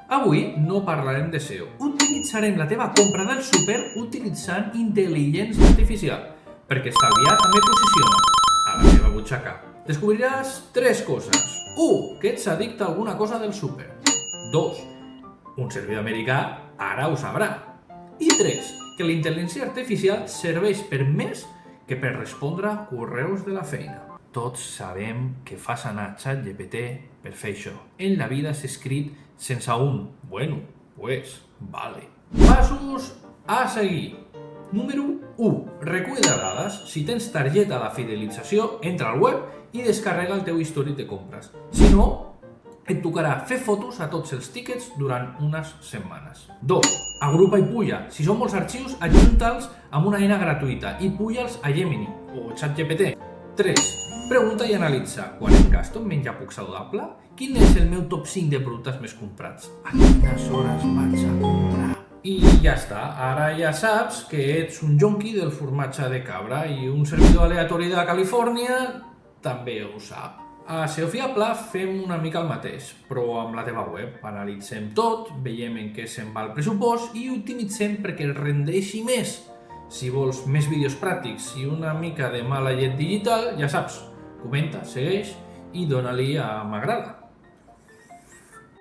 Avui no parlarem de SEO. Utilitzarem la teva compra del súper utilitzant intel·ligència artificial, perquè estalviar també posiciona a la teva butxaca. Descobriràs 3 coses. 1. Que ets addicte a alguna cosa del súper. 2. Un servidor americà ara ho sabrà. I 3. Que la intel·ligència artificial serveix per més que per respondre a correus de la feina. Tots sabem que fas anar ChatGPT per fer això. En la vida s'ha escrit sense un. Bueno, pues, vale. Passos a seguir. Número 1. Recull de dades. Si tens targeta de fidelització, entra al web i descarrega el teu històric de compres. Si no, et tocarà fer fotos a tots els tíquets durant unes setmanes. 2. Agrupa i pulla. Si són molts arxius, adjunta'ls amb una eina gratuïta i pulla'ls a Gemini o ChatGPT. 3. Pregunta i analitza. Quan em gasto en menjar poc saludable? Quin és el meu top 5 de productes més comprats? A quines hores vaig a comprar? I ja està. Ara ja saps que ets un jonqui del formatge de cabra i un servidor aleatori de Califòrnia també ho sap. A SEO Fiable fem una mica el mateix, però amb la teva web. Analitzem tot, veiem en què se'n va el pressupost i optimitzem perquè el rendeixi més. Si vols més vídeos pràctics i una mica de mala llet digital, ja saps, comenta, segueix i dona-li a m'agrada.